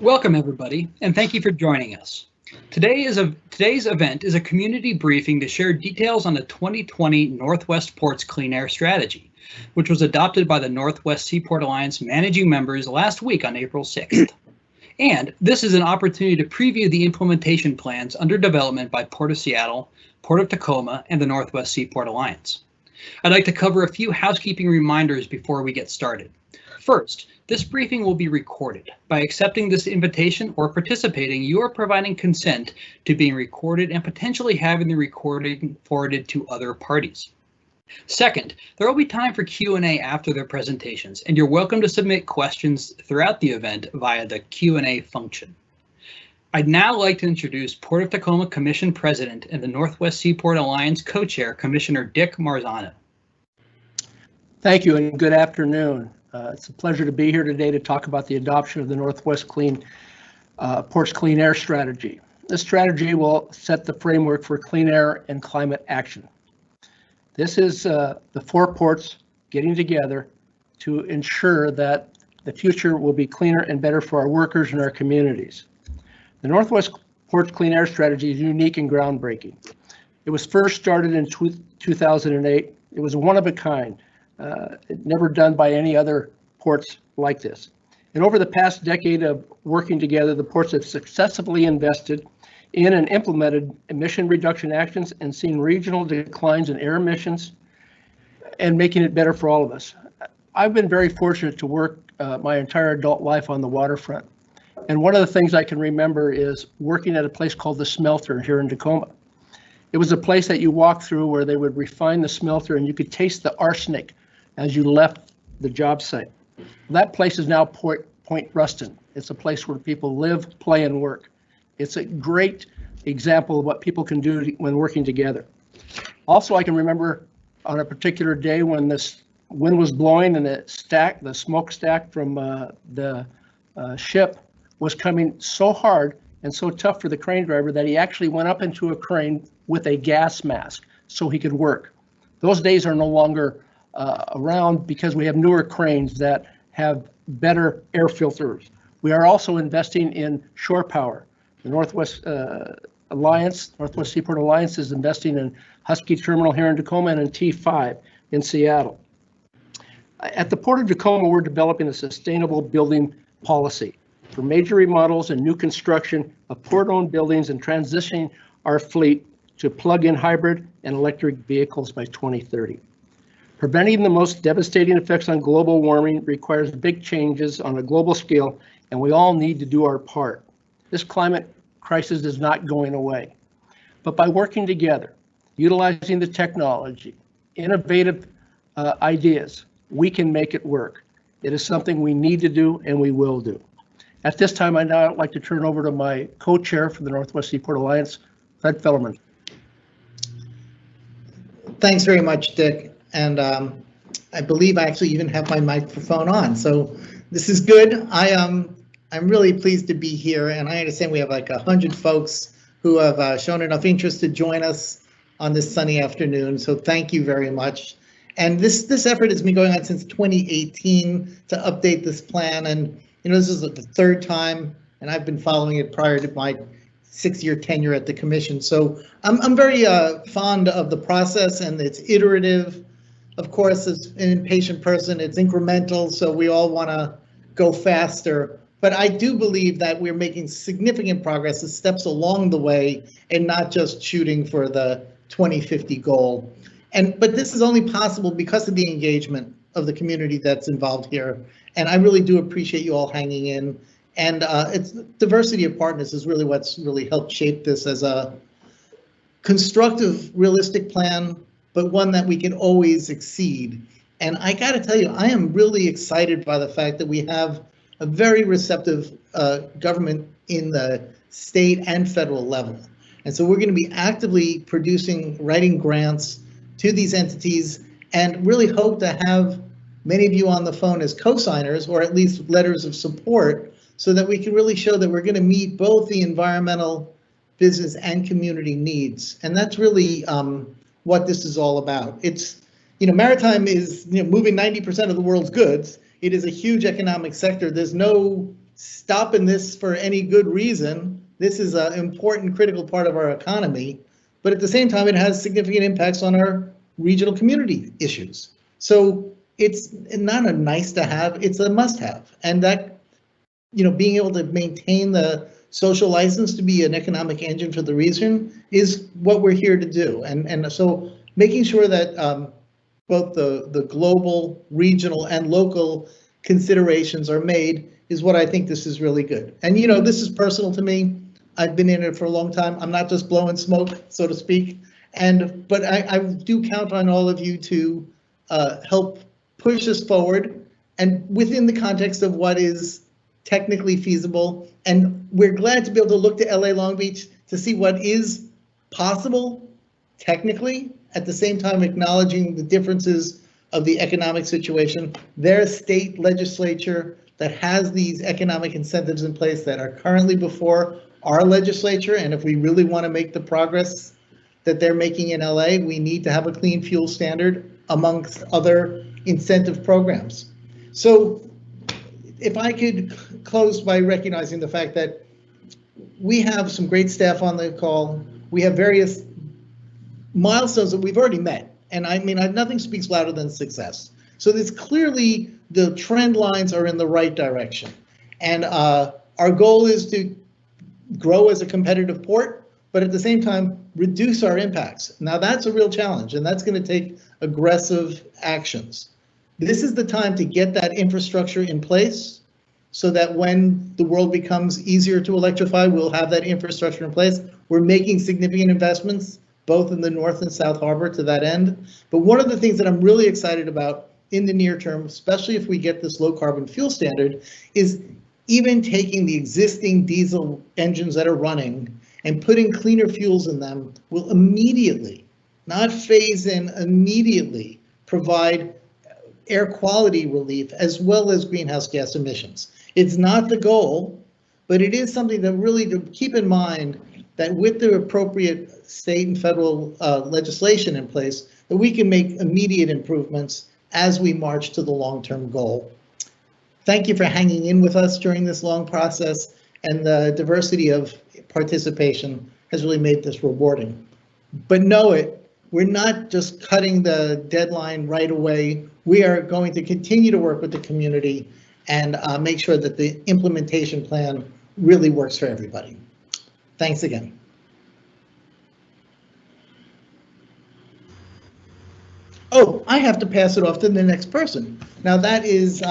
Welcome, everybody, and thank you for joining us. Today's event is a community briefing to share details on the 2020 Northwest Ports Clean Air Strategy, which was adopted by the Northwest Seaport Alliance managing members last week on April 6th. And this is an opportunity to preview the implementation plans under development by Port of Seattle, Port of Tacoma, and the Northwest Seaport Alliance. I'd like to cover a few housekeeping reminders before we get started. First, this briefing will be recorded. By accepting this invitation or participating, you are providing consent to being recorded and potentially having the recording forwarded to other parties. Second, there will be time for Q&A after the presentations, and you're welcome to submit questions throughout the event via the Q&A function. I'd now like to introduce Port of Tacoma Commission President and the Northwest Seaport Alliance Co-Chair, Commissioner Dick Marzano. Thank you and good afternoon. It's a pleasure to be here today to talk about the adoption of the Northwest Ports Clean Air Strategy. This strategy will set the framework for clean air and climate action. This is the four ports getting together to ensure that the future will be cleaner and better for our workers and our communities. The Northwest Ports Clean Air Strategy is unique and groundbreaking. It was first started in 2008. It was one of a kind. Never done by any other ports like this. And over the past decade of working together, the ports have successfully invested in and implemented emission reduction actions and seen regional declines in air emissions and making it better for all of us. I've been very fortunate to work my entire adult life on the waterfront. And one of the things I can remember is working at a place called the Smelter here in Tacoma. It was a place that you walked through where they would refine the smelter and you could taste the arsenic as you left the job site. That place is now Point Ruston. It's a place where people live, play, and work. It's a great example of what people can do when working together. Also, I can remember on a particular day when this wind was blowing and the smokestack from the ship was coming so hard and so tough for the crane driver that he actually went up into a crane with a gas mask so he could work. Those days are no longer around because we have newer cranes that have better air filters. We are also investing in shore power. The Northwest Seaport Alliance is investing in Husky Terminal here in Tacoma and in T5 in Seattle. At the Port of Tacoma, we're developing a sustainable building policy for major remodels and new construction of port-owned buildings and transitioning our fleet to plug-in hybrid and electric vehicles by 2030. Preventing the most devastating effects on global warming requires big changes on a global scale, and we all need to do our part. This climate crisis is not going away. But by working together, utilizing the technology, innovative ideas, we can make it work. It is something we need to do and we will do. At this time, I'd now like to turn over to my co-chair for the Northwest Seaport Alliance, Fred Fellerman. Thanks very much, Dick. And I believe I actually even have my microphone on. So this is good. I'm really pleased to be here. And I understand we have like 100 folks who have shown enough interest to join us on this sunny afternoon. So thank you very much. And this effort has been going on since 2018 to update this plan. And this is the third time, and I've been following it prior to my 6-year tenure at the commission. So I'm very fond of the process, and it's iterative. Of course, as an impatient person, it's incremental, so we all want to go faster. But I do believe that we're making significant progress as steps along the way and not just shooting for the 2050 goal. But this is only possible because of the engagement of the community that's involved here. And I really do appreciate you all hanging in. And it's diversity of partners is really what's really helped shape this as a constructive, realistic plan, but one that we can always exceed. And I got to tell you, I am really excited by the fact that we have a very receptive government in the state and federal level. And so we're going to be actively writing grants to these entities and really hope to have many of you on the phone as co-signers or at least letters of support so that we can really show that we're going to meet both the environmental, business, and community needs. And that's really what this is all about. It's, maritime is moving 90% of the world's goods. It is a huge economic sector. There's no stopping this for any good reason. This is an important, critical part of our economy, but at the same time, it has significant impacts on our regional community issues. So it's not a nice to have, it's a must have. And that, being able to maintain the social license to be an economic engine for the region is what we're here to do. And so making sure that both the global, regional, and local considerations are made is what I think this is really good. And this is personal to me. I've been in it for a long time. I'm not just blowing smoke, so to speak. But I do count on all of you to help push us forward and within the context of what is technically feasible. And we're glad to be able to look to LA Long Beach to see what is possible technically, at the same time acknowledging the differences of the economic situation. Their state legislature that has these economic incentives in place that are currently before our legislature, and if we really want to make the progress that they're making in LA, we need to have a clean fuel standard amongst other incentive programs. So if I could close by recognizing the fact that we have some great staff on the call, we have various milestones that we've already met. And I mean, nothing speaks louder than success. So there's clearly the trend lines are in the right direction. And our goal is to grow as a competitive port, but at the same time, reduce our impacts. Now that's a real challenge, and that's going to take aggressive actions. This is the time to get that infrastructure in place so that when the world becomes easier to electrify, we'll have that infrastructure in place. We're making significant investments, both in the North and South Harbor to that end. But one of the things that I'm really excited about in the near term, especially if we get this low carbon fuel standard, is even taking the existing diesel engines that are running and putting cleaner fuels in them will immediately, not phase in, immediately provide air quality relief as well as greenhouse gas emissions. It's not the goal, but it is something that really to keep in mind that with the appropriate state and federal legislation in place, that we can make immediate improvements as we march to the long-term goal. Thank you for hanging in with us during this long process, and the diversity of participation has really made this rewarding. But know it, we're not just cutting the deadline right away. We are going to continue to work with the community and make sure that the implementation plan really works for everybody. Thanks again. Oh, I have to pass it off to the next person. Now that is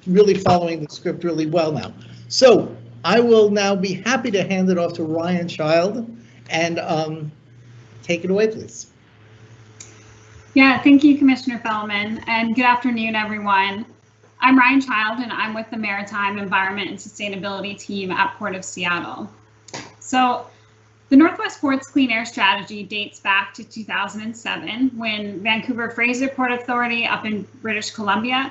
really following the script really well now. So I will now be happy to hand it off to Ryan Child and take it away, please. Yeah, thank you, Commissioner Fellman, and good afternoon, everyone. I'm Ryan Child, and I'm with the Maritime Environment and Sustainability team at Port of Seattle. So the Northwest Ports Clean Air Strategy dates back to 2007 when Vancouver Fraser Port Authority up in British Columbia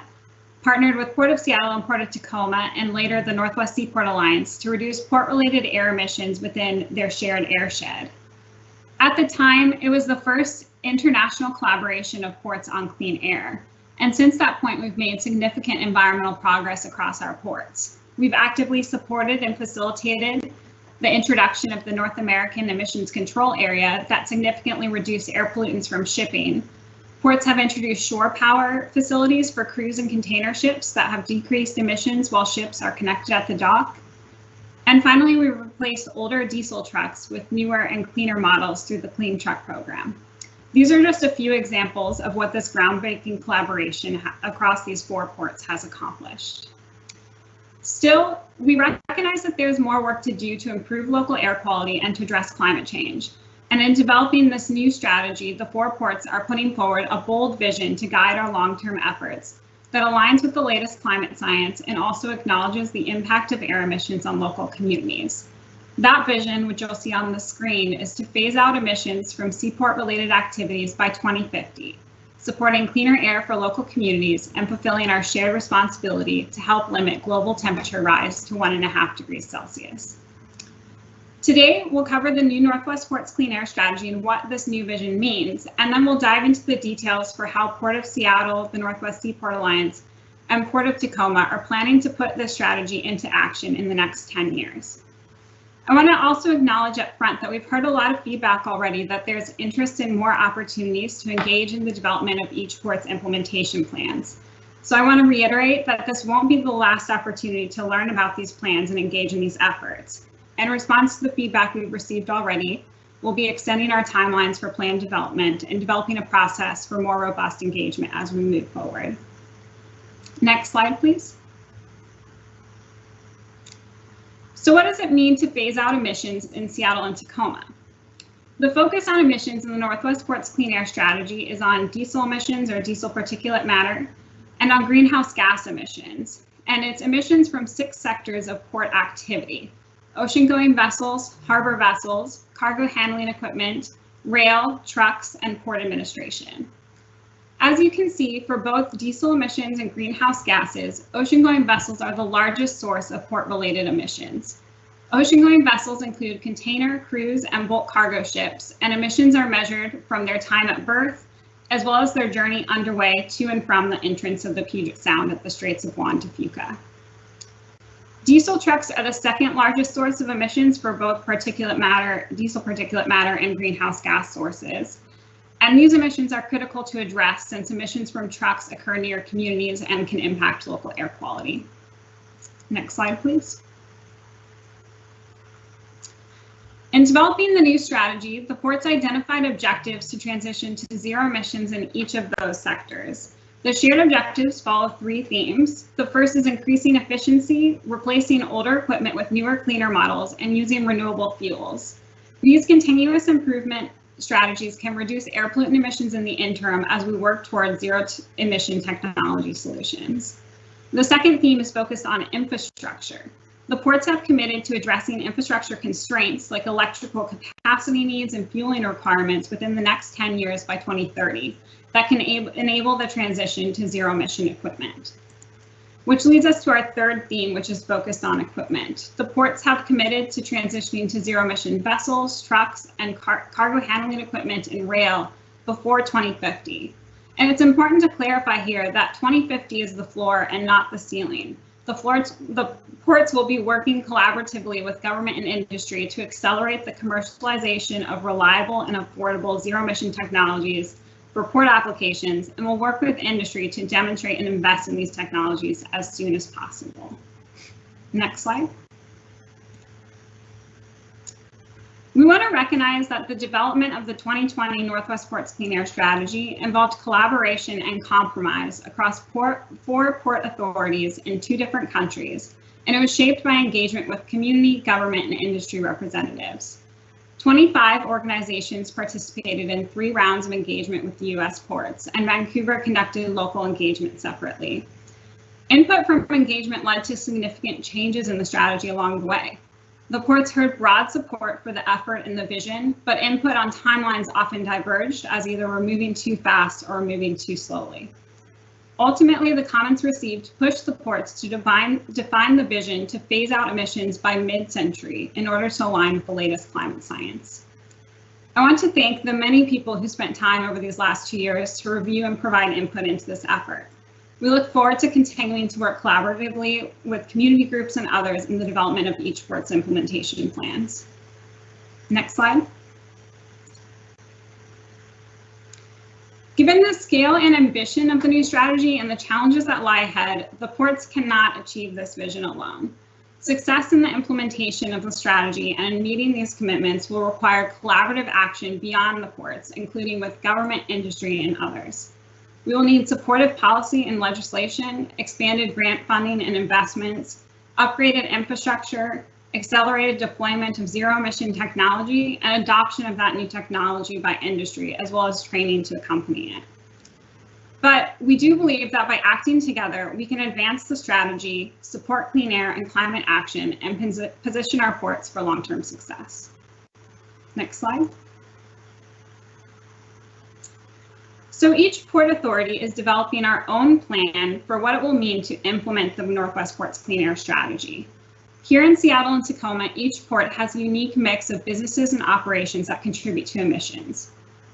partnered with Port of Seattle and Port of Tacoma and later the Northwest Seaport Alliance to reduce port-related air emissions within their shared airshed. At the time, it was the first international collaboration of ports on clean air. And since that point, we've made significant environmental progress across our ports. We've actively supported and facilitated the introduction of the North American Emissions Control Area that significantly reduced air pollutants from shipping. Ports have introduced shore power facilities for cruise and container ships that have decreased emissions while ships are connected at the dock. And finally, we replaced older diesel trucks with newer and cleaner models through the Clean Truck Program. These are just a few examples of what this groundbreaking collaboration across these 4 ports has accomplished. Still, we recognize that there's more work to do to improve local air quality and to address climate change. And in developing this new strategy, the 4 ports are putting forward a bold vision to guide our long-term efforts that aligns with the latest climate science and also acknowledges the impact of air emissions on local communities. That vision, which you'll see on the screen, is to phase out emissions from seaport-related activities by 2050, supporting cleaner air for local communities and fulfilling our shared responsibility to help limit global temperature rise to 1.5 degrees Celsius. Today, we'll cover the new Northwest Ports Clean Air Strategy and what this new vision means, and then we'll dive into the details for how Port of Seattle, the Northwest Seaport Alliance, and Port of Tacoma are planning to put this strategy into action in the next 10 years. I want to also acknowledge up front that we've heard a lot of feedback already that there's interest in more opportunities to engage in the development of each port's implementation plans. So I want to reiterate that this won't be the last opportunity to learn about these plans and engage in these efforts. In response to the feedback we've received already, we'll be extending our timelines for plan development and developing a process for more robust engagement as we move forward. Next slide, please. So what does it mean to phase out emissions in Seattle and Tacoma? The focus on emissions in the Northwest Ports Clean Air Strategy is on diesel emissions or diesel particulate matter and on greenhouse gas emissions. And it's emissions from 6 sectors of port activity: ocean-going vessels, harbor vessels, cargo handling equipment, rail, trucks, and port administration. As you can see, for both diesel emissions and greenhouse gases, ocean-going vessels are the largest source of port-related emissions. Ocean-going vessels include container, cruise, and bulk cargo ships, and emissions are measured from their time at berth, as well as their journey underway to and from the entrance of the Puget Sound at the Straits of Juan de Fuca. Diesel trucks are the second largest source of emissions for both particulate matter, diesel particulate matter, and greenhouse gas sources. And these emissions are critical to address since emissions from trucks occur near communities and can impact local air quality. Next slide, please. In developing the new strategy, the ports identified objectives to transition to zero emissions in each of those sectors. The shared objectives follow 3 themes. The first is increasing efficiency, replacing older equipment with newer, cleaner models, and using renewable fuels. These continuous improvement strategies can reduce air pollutant emissions in the interim as we work towards zero emission technology solutions. The second theme is focused on infrastructure. The ports have committed to addressing infrastructure constraints like electrical capacity needs and fueling requirements within the next 10 years by 2030 that can enable the transition to zero emission equipment. Which leads us to our third theme, which is focused on equipment. The ports have committed to transitioning to zero emission vessels, trucks, and cargo handling equipment and rail before 2050. And it's important to clarify here that 2050 is the floor and not the ceiling. The ports will be working collaboratively with government and industry to accelerate the commercialization of reliable and affordable zero emission technologies for port applications, and will work with industry to demonstrate and invest in these technologies as soon as possible. Next slide. We want to recognize that the development of the 2020 Northwest Ports Clean Air Strategy involved collaboration and compromise across 4 port authorities in 2 different countries, and it was shaped by engagement with community, government, and industry representatives. 25 organizations participated in 3 rounds of engagement with the U.S. ports, and Vancouver conducted local engagement separately. Input from engagement led to significant changes in the strategy along the way. The ports heard broad support for the effort and the vision, but input on timelines often diverged as either we're moving too fast or moving too slowly. Ultimately, the comments received pushed the ports to define the vision to phase out emissions by mid-century in order to align with the latest climate science. I want to thank the many people who spent time over these last 2 years to review and provide input into this effort. We look forward to continuing to work collaboratively with community groups and others in the development of each port's implementation plans. Next slide. Given the scale and ambition of the new strategy and the challenges that lie ahead, the ports cannot achieve this vision alone. Success in the implementation of the strategy and meeting these commitments will require collaborative action beyond the ports, including with government, industry, and others. We will need supportive policy and legislation, expanded grant funding and investments, upgraded infrastructure, accelerated deployment of zero emission technology, and adoption of that new technology by industry, as well as training to accompany it. But we do believe that by acting together, we can advance the strategy, support clean air and climate action, and position our ports for long-term success. Next slide. So each port authority is developing our own plan for what it will mean to implement the Northwest Ports Clean Air Strategy. Here in Seattle and Tacoma, each port has a unique mix of businesses and operations that contribute to emissions.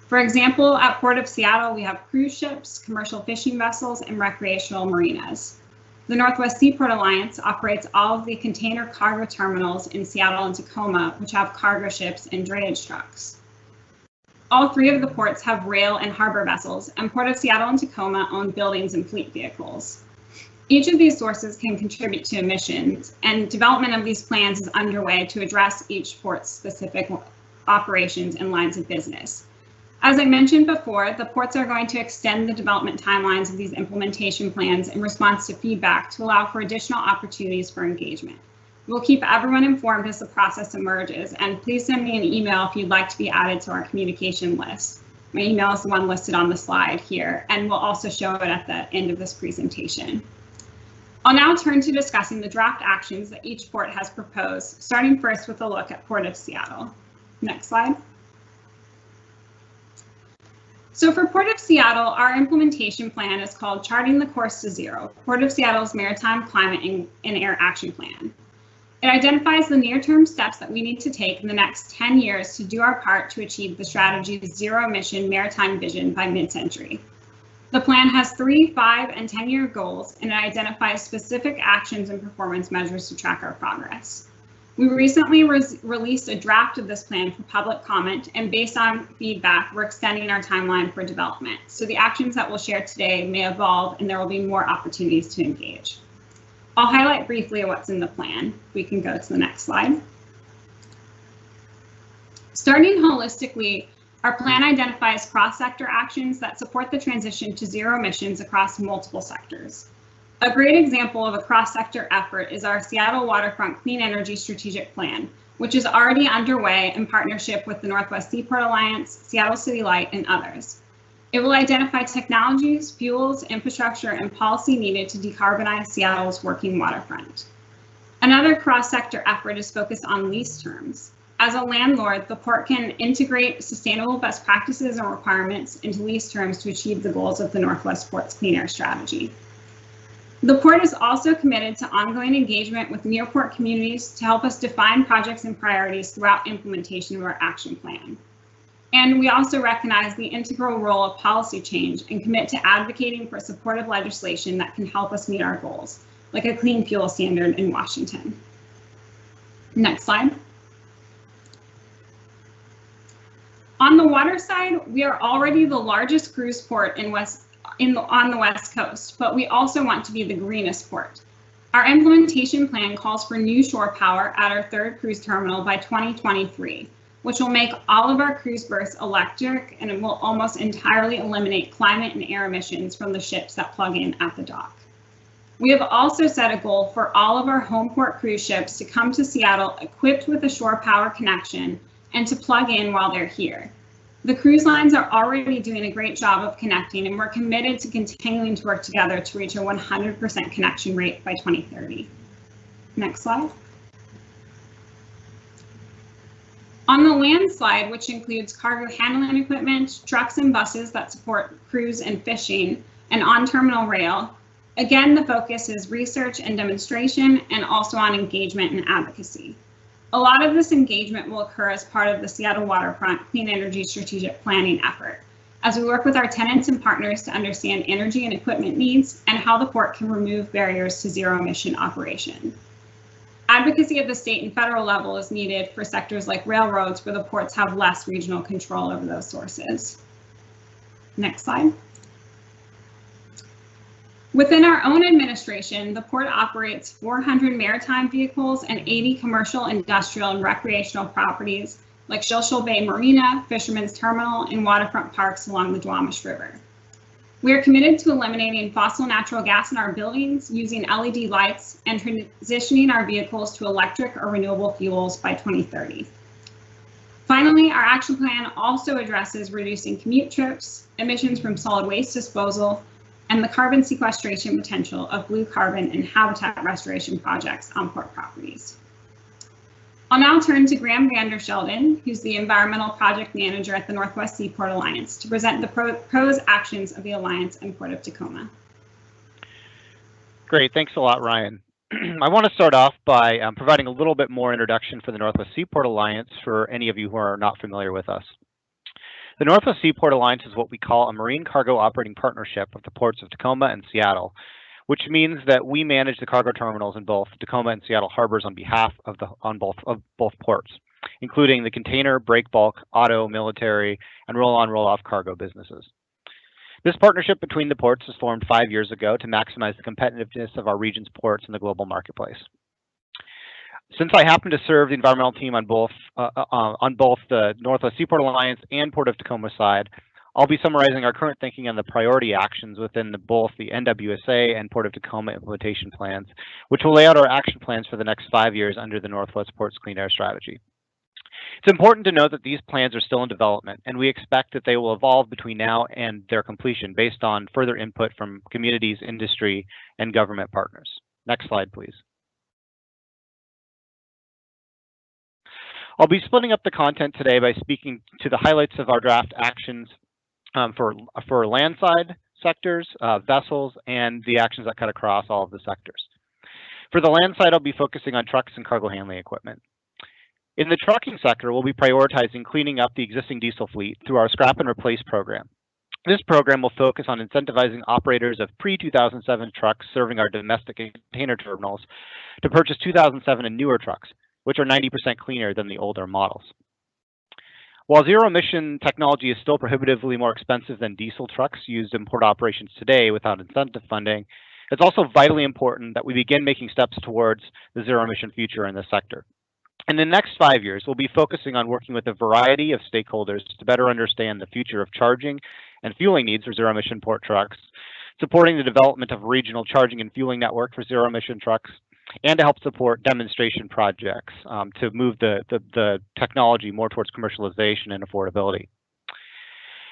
For example, at Port of Seattle, we have cruise ships, commercial fishing vessels, and recreational marinas. The Northwest Seaport Alliance operates all of the container cargo terminals in Seattle and Tacoma, which have cargo ships and drayage trucks. All three of the ports have rail and harbor vessels, and Port of Seattle and Tacoma own buildings and fleet vehicles. Each of these sources can contribute to emissions, and development of these plans is underway to address each port's specific operations and lines of business. As I mentioned before, the ports are going to extend the development timelines of these implementation plans in response to feedback to allow for additional opportunities for engagement. We'll keep everyone informed as the process emerges, and please send me an email if you'd like to be added to our communication list. My email is the one listed on the slide here, and we'll also show it at the end of this presentation. I'll now turn to discussing the draft actions that each port has proposed, starting first with a look at Port of Seattle. Next slide. So for Port of Seattle, our implementation plan is called Charting the Course to Zero, Port of Seattle's Maritime Climate and Air Action Plan. It identifies the near-term steps that we need to take in the next 10 years to do our part to achieve the strategy's zero-emission maritime vision by mid-century. The plan has 3, 5, and 10-year goals, and it identifies specific actions and performance measures to track our progress. We recently released a draft of this plan for public comment, and based on feedback, we're extending our timeline for development. So the actions that we'll share today may evolve, and there will be more opportunities to engage. I'll highlight briefly what's in the plan. We can go to the next slide. Starting holistically, our plan identifies cross-sector actions that support the transition to zero emissions across multiple sectors. A great example of a cross-sector effort is our Seattle Waterfront Clean Energy Strategic Plan, which is already underway in partnership with the Northwest Seaport Alliance, Seattle City Light, and others. It will identify technologies, fuels, infrastructure, and policy needed to decarbonize Seattle's working waterfront. Another cross-sector effort is focused on lease terms. As a landlord, the port can integrate sustainable best practices and requirements into lease terms to achieve the goals of the Northwest Ports Clean Air Strategy. The port is also committed to ongoing engagement with near-port communities to help us define projects and priorities throughout implementation of our action plan. And we also recognize the integral role of policy change and commit to advocating for supportive legislation that can help us meet our goals, like a clean fuel standard in Washington. Next slide. On the water side, we are already the largest cruise port on the West Coast, but we also want to be the greenest port. Our implementation plan calls for new shore power at our third cruise terminal by 2023, which will make all of our cruise berths electric, and it will almost entirely eliminate climate and air emissions from the ships that plug in at the dock. We have also set a goal for all of our home port cruise ships to come to Seattle equipped with a shore power connection and to plug in while they're here. The cruise lines are already doing a great job of connecting, and we're committed to continuing to work together to reach a 100% connection rate by 2030. Next slide. On the land slide, which includes cargo handling equipment, trucks and buses that support cruise and fishing, and on-terminal rail, again, the focus is research and demonstration, and also on engagement and advocacy. A lot of this engagement will occur as part of the Seattle Waterfront Clean Energy Strategic Planning effort, as we work with our tenants and partners to understand energy and equipment needs and how the port can remove barriers to zero emission operation. Advocacy at the state and federal level is needed for sectors like railroads, where the ports have less regional control over those sources. Next slide. Within our own administration, the port operates 400 maritime vehicles and 80 commercial, industrial, and recreational properties like Shilshole Bay Marina, Fisherman's Terminal, and waterfront parks along the Duwamish River. We are committed to eliminating fossil natural gas in our buildings, using LED lights, and transitioning our vehicles to electric or renewable fuels by 2030. Finally, our action plan also addresses reducing commute trips, emissions from solid waste disposal, and the carbon sequestration potential of blue carbon and habitat restoration projects on port properties. I'll now turn to Graham Vander Sheldon, who's the Environmental Project Manager at the Northwest Seaport Alliance, to present the proposed actions of the Alliance and Port of Tacoma. Great, thanks a lot, Ryan. I want to start off by providing a little bit more introduction for the Northwest Seaport Alliance for any of you who are not familiar with us. The Northwest Seaport Alliance is what we call a marine cargo operating partnership with the ports of Tacoma and Seattle, which means that we manage the cargo terminals in both Tacoma and Seattle harbors on behalf of both ports, including the container, break bulk, auto, military, and roll-on, roll-off cargo businesses. This partnership between the ports was formed 5 years ago to maximize the competitiveness of our region's ports in the global marketplace. Since I happen to serve the environmental team on both the Northwest Seaport Alliance and Port of Tacoma side, I'll be summarizing our current thinking on the priority actions within both the NWSA and Port of Tacoma implementation plans, which will lay out our action plans for the next 5 years under the Northwest Ports Clean Air Strategy. It's important to note that these plans are still in development, and we expect that they will evolve between now and their completion based on further input from communities, industry, and government partners. Next slide, please. I'll be splitting up the content today by speaking to the highlights of our draft actions for landside sectors, vessels, and the actions that cut across all of the sectors. For the land side, I'll be focusing on trucks and cargo handling equipment. In the trucking sector, we'll be prioritizing cleaning up the existing diesel fleet through our scrap and replace program. This program will focus on incentivizing operators of pre-2007 trucks serving our domestic container terminals to purchase 2007 and newer trucks, which are 90% cleaner than the older models. While zero-emission technology is still prohibitively more expensive than diesel trucks used in port operations today without incentive funding, it's also vitally important that we begin making steps towards the zero-emission future in this sector. In the next 5 years, we'll be focusing on working with a variety of stakeholders to better understand the future of charging and fueling needs for zero-emission port trucks, supporting the development of a regional charging and fueling network for zero-emission trucks, and to help support demonstration projects to move the technology more towards commercialization and affordability.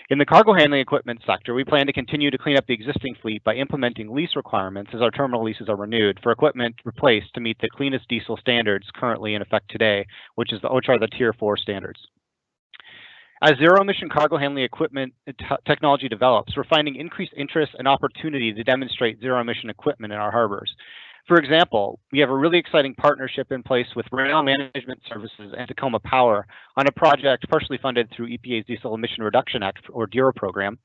In the cargo handling equipment sector, we plan to continue to clean up the existing fleet by implementing lease requirements as our terminal leases are renewed for equipment replaced to meet the cleanest diesel standards currently in effect today, which are the Tier 4 standards. As zero-emission cargo handling equipment technology develops, we're finding increased interest and opportunity to demonstrate zero-emission equipment in our harbors. For example, we have a really exciting partnership in place with Rail Management Services and Tacoma Power on a project partially funded through EPA's Diesel Emission Reduction Act, or DERA program,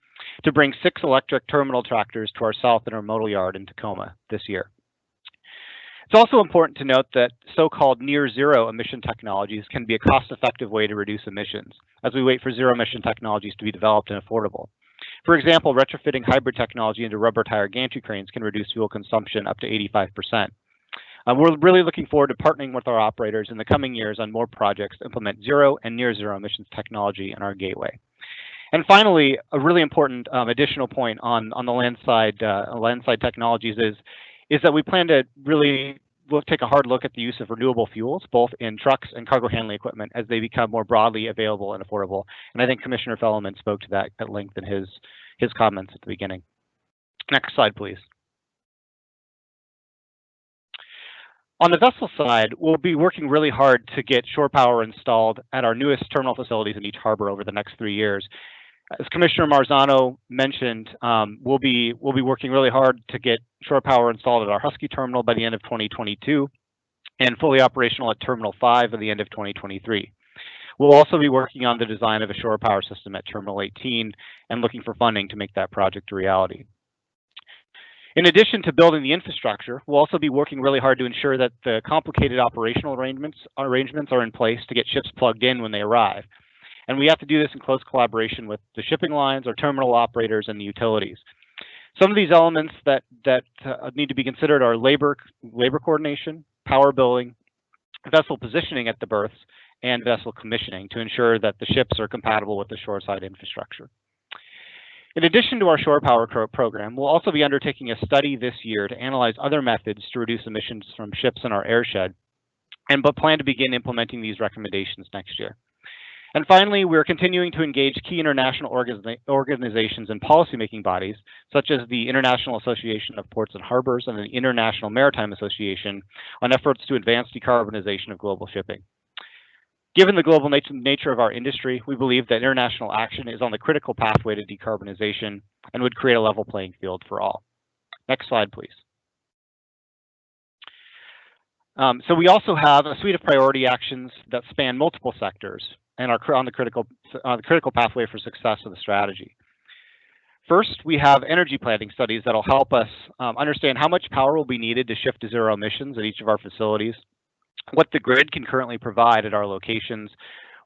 to bring 6 electric terminal tractors to our south intermodal yard in Tacoma this year. It's also important to note that so-called near-zero emission technologies can be a cost-effective way to reduce emissions as we wait for zero-emission technologies to be developed and affordable. For example, retrofitting hybrid technology into rubber tire gantry cranes can reduce fuel consumption up to 85%. We're really looking forward to partnering with our operators in the coming years on more projects to implement zero and near zero emissions technology in our gateway. And finally, a really important additional point on the landside technologies is that we plan to really take a hard look at the use of renewable fuels, both in trucks and cargo handling equipment, as they become more broadly available and affordable. And I think Commissioner Fellman spoke to that at length in his comments at the beginning. Next slide, please. On the vessel side, we'll be working really hard to get shore power installed at our newest terminal facilities in each harbor over the next 3 years. As Commissioner Marzano mentioned, we'll be working really hard to get shore power installed at our Husky terminal by the end of 2022 and fully operational at Terminal 5 by the end of 2023. We'll also be working on the design of a shore power system at Terminal 18 and looking for funding to make that project a reality. In addition to building the infrastructure, we'll also be working really hard to ensure that the complicated operational arrangements are in place to get ships plugged in when they arrive. And we have to do this in close collaboration with the shipping lines, our terminal operators, and the utilities. Some of these elements that need to be considered are labor coordination, power billing, vessel positioning at the berths, and vessel commissioning to ensure that the ships are compatible with the shoreside infrastructure. In addition to our shore power program, we'll also be undertaking a study this year to analyze other methods to reduce emissions from ships in our airshed, but plan to begin implementing these recommendations next year. And finally, we're continuing to engage key international organizations and policymaking bodies, such as the International Association of Ports and Harbors and the International Maritime Association, on efforts to advance decarbonization of global shipping. Given the global nature of our industry, we believe that international action is on the critical pathway to decarbonization and would create a level playing field for all. Next slide, please. So we also have a suite of priority actions that span multiple sectors and are on the critical pathway for success of the strategy. First, we have energy planning studies that'll help us understand how much power will be needed to shift to zero emissions at each of our facilities, what the grid can currently provide at our locations,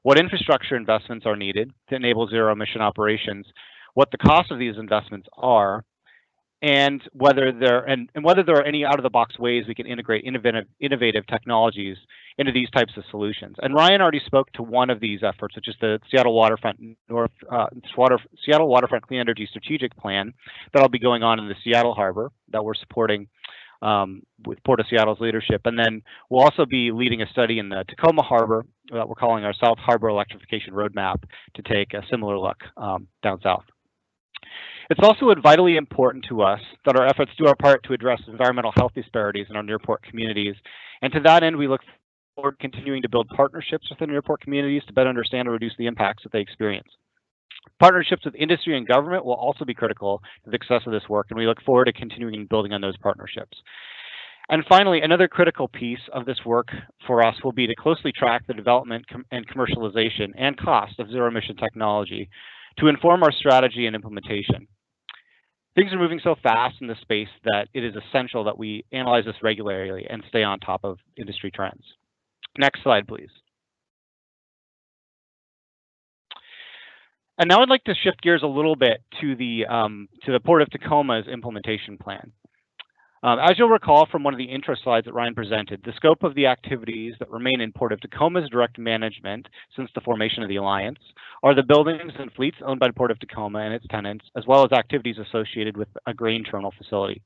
what infrastructure investments are needed to enable zero emission operations, what the cost of these investments are, and whether there are any out-of-the-box ways we can integrate innovative technologies into these types of solutions. And Ryan already spoke to one of these efforts, which is the Seattle Waterfront Clean Energy Strategic Plan that'll be going on in the Seattle Harbor that we're supporting with Port of Seattle's leadership. And then we'll also be leading a study in the Tacoma Harbor that we're calling our South Harbor Electrification Roadmap to take a similar look down south. It's also vitally important to us that our efforts do our part to address environmental health disparities in our near-port communities. And to that end, we look forward to continuing to build partnerships within near-port communities to better understand and reduce the impacts that they experience. Partnerships with industry and government will also be critical to the success of this work, and we look forward to continuing building on those partnerships. And finally, another critical piece of this work for us will be to closely track the development and commercialization and cost of zero-emission technology to inform our strategy and implementation. Things are moving so fast in this space that it is essential that we analyze this regularly and stay on top of industry trends. Next slide, please. And now I'd like to shift gears a little bit to the Port of Tacoma's implementation plan. As you'll recall from one of the intro slides that Ryan presented, the scope of the activities that remain in Port of Tacoma's direct management since the formation of the Alliance are the buildings and fleets owned by the Port of Tacoma and its tenants, as well as activities associated with a grain terminal facility.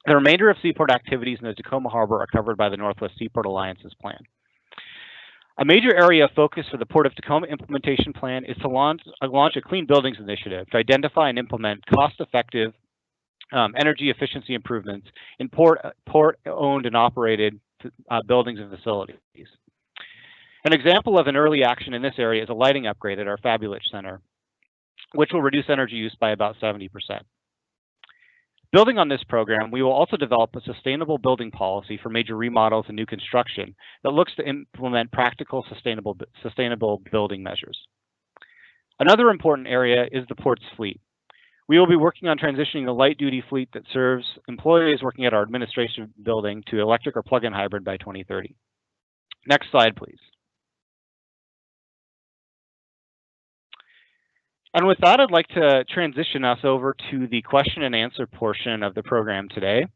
The remainder of seaport activities in the Tacoma Harbor are covered by the Northwest Seaport Alliance's plan. A major area of focus for the Port of Tacoma implementation plan is to launch a Clean Buildings Initiative to identify and implement cost-effective energy efficiency improvements in port-owned and operated buildings and facilities. An example of an early action in this area is a lighting upgrade at our Fabulous Center, which will reduce energy use by about 70%. Building on this program, we will also develop a sustainable building policy for major remodels and new construction that looks to implement practical sustainable building measures. Another important area is the port's fleet. We will be working on transitioning the light-duty fleet that serves employees working at our administration building to electric or plug-in hybrid by 2030. Next slide, please. And with that, I'd like to transition us over to the question and answer portion of the program today.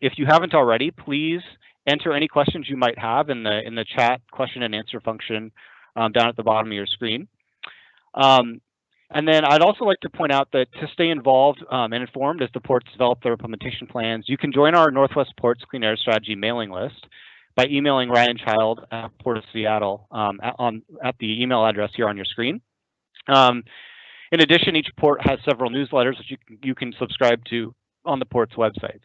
If you haven't already, please enter any questions you might have in the chat question and answer function down at the bottom of your screen. And then I'd also like to point out that to stay involved and informed as the ports develop their implementation plans, you can join our Northwest Ports Clean Air Strategy mailing list by emailing Ryan Child at Port of Seattle at the email address here on your screen. In addition, each port has several newsletters which you can subscribe to on the port's websites.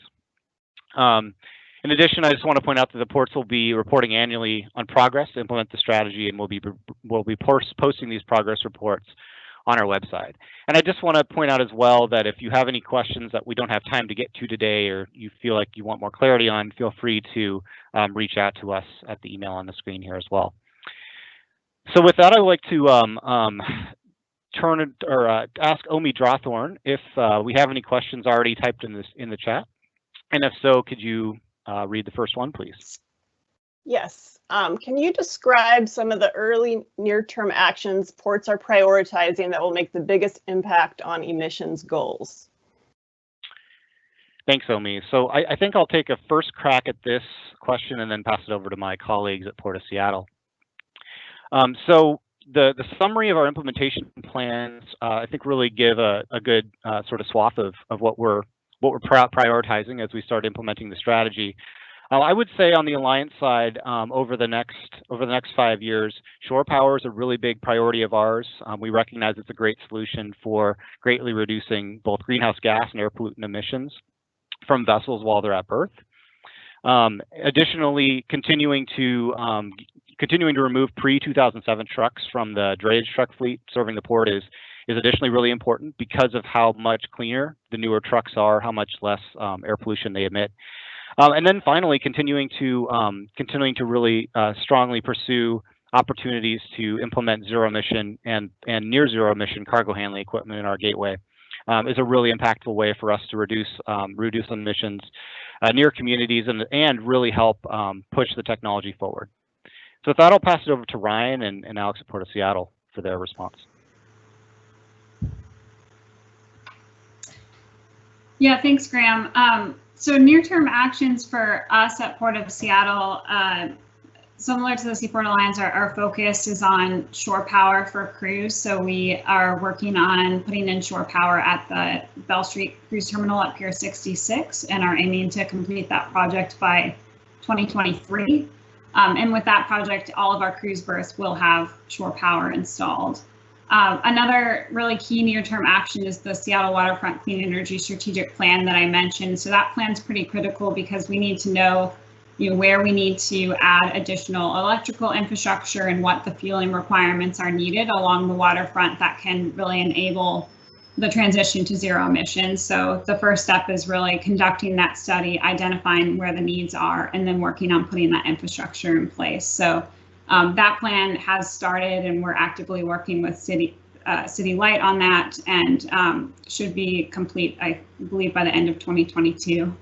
In addition, I just want to point out that the ports will be reporting annually on progress to implement the strategy, and we'll be posting these progress reports on our website. And I just want to point out as well that if you have any questions that we don't have time to get to today, or you feel like you want more clarity on, feel free to reach out to us at the email on the screen here as well. So with that, I would like to ask Omi Drawthorne if we have any questions already typed in the chat, and if so, could you read the first one, please? Yes. Can you describe some of the early near-term actions ports are prioritizing that will make the biggest impact on emissions goals? Thanks, Omi. So I think I'll take a first crack at this question and then pass it over to my colleagues at Port of Seattle. So the summary of our implementation plans, I think, really give a good sort of swath of what we're prioritizing as we start implementing the strategy. I would say on the Alliance side, over the next 5 years, shore power is a really big priority of ours. We recognize it's a great solution for greatly reducing both greenhouse gas and air pollutant emissions from vessels while they're at berth. Additionally, continuing to remove pre-2007 trucks from the drayage truck fleet serving the port is additionally really important because of how much cleaner the newer trucks are, how much less air pollution they emit. And then finally, continuing to really strongly pursue opportunities to implement zero emission and near zero emission cargo handling equipment in our gateway. is a really impactful way for us to reduce emissions near communities and really help push the technology forward. So with that, I'll pass it over to Ryan and Alex at Port of Seattle for their response. Yeah, thanks, Graham. So near-term actions for us at Port of Seattle, similar to the Seaport Alliance, our focus is on shore power for cruise. So we are working on putting in shore power at the Bell Street Cruise Terminal at Pier 66 and are aiming to complete that project by 2023. And with that project, all of our cruise berths will have shore power installed. Another really key near-term action is the Seattle Waterfront Clean Energy Strategic Plan that I mentioned. So that plan's pretty critical because we need to know, where we need to add additional electrical infrastructure and what the fueling requirements are needed along the waterfront that can really enable the transition to zero emissions. So the first step is really conducting that study, identifying where the needs are, and then working on putting that infrastructure in place. So that plan has started, and we're actively working with City Light on that, and should be complete, I believe, by the end of 2022.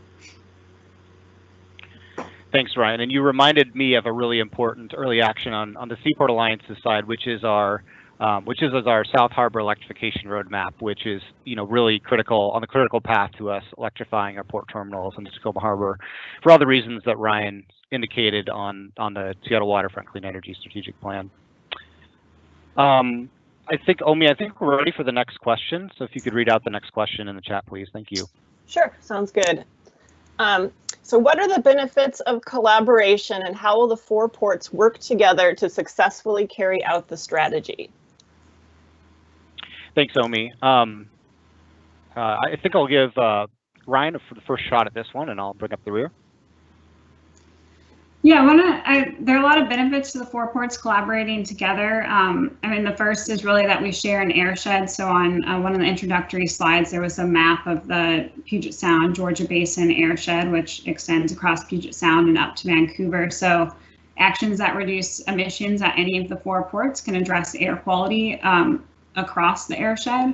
Thanks, Ryan. And you reminded me of a really important early action on the Seaport Alliance's side, which is our South Harbor electrification roadmap, which is really critical on the critical path to us electrifying our port terminals in Tacoma Harbor for all the reasons that Ryan indicated on the Seattle Waterfront Clean Energy Strategic Plan. I think, Omi, we're ready for the next question. So if you could read out the next question in the chat, please. Thank you. Sure, sounds good. So what are the benefits of collaboration, and how will the 4 ports work together to successfully carry out the strategy? Thanks, Omi. I think I'll give Ryan for the first shot at this one, and I'll bring up the rear. Yeah, there are a lot of benefits to the 4 ports collaborating together. The first is really that we share an airshed. So on one of the introductory slides, there was a map of the Puget Sound, Georgia Basin airshed, which extends across Puget Sound and up to Vancouver. So actions that reduce emissions at any of the 4 ports can address air quality across the airshed.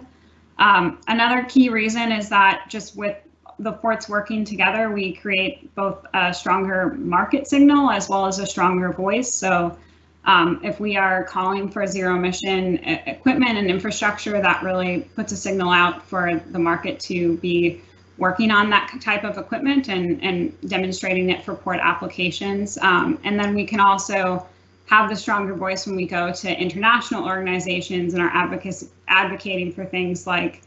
Another key reason is that just with the ports working together, we create both a stronger market signal as well as a stronger voice. So if we are calling for zero emission equipment and infrastructure, that really puts a signal out for the market to be working on that type of equipment and demonstrating it for port applications. And then we can also have the stronger voice when we go to international organizations and are advocating for things like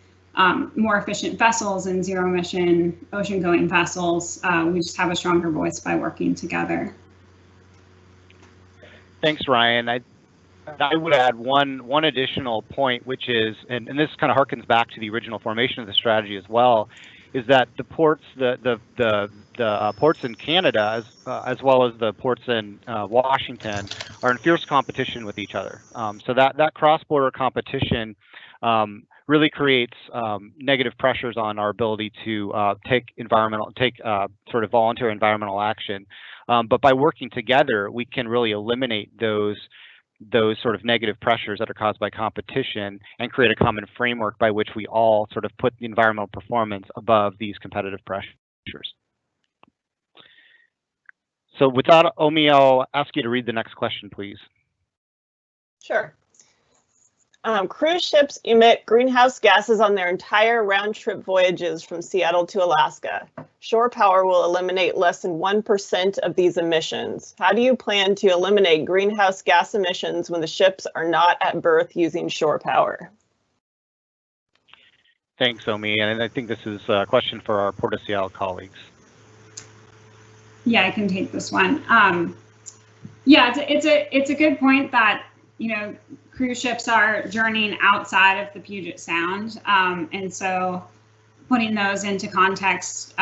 more efficient vessels and zero emission ocean going vessels. We just have a stronger voice by working together. Thanks, Ryan. I would add one additional point, which is, and this kind of harkens back to the original formation of the strategy as well, is that the ports, the ports in Canada, as well as the ports in Washington, are in fierce competition with each other. So that cross-border competition really creates negative pressures on our ability to take sort of voluntary environmental action. But by working together, we can really eliminate those sort of negative pressures that are caused by competition and create a common framework by which we all sort of put the environmental performance above these competitive pressures. So with that, Omi, I'll ask you to read the next question, please. Sure. Cruise ships emit greenhouse gases on their entire round-trip voyages from Seattle to Alaska. Shore power will eliminate less than 1% of these emissions. How do you plan to eliminate greenhouse gas emissions when the ships are not at berth using shore power? Thanks, Omi. And I think this is a question for our Port of Seattle colleagues. Yeah, I can take this one. Yeah, it's a good point that, cruise ships are journeying outside of the Puget Sound. And so putting those into context,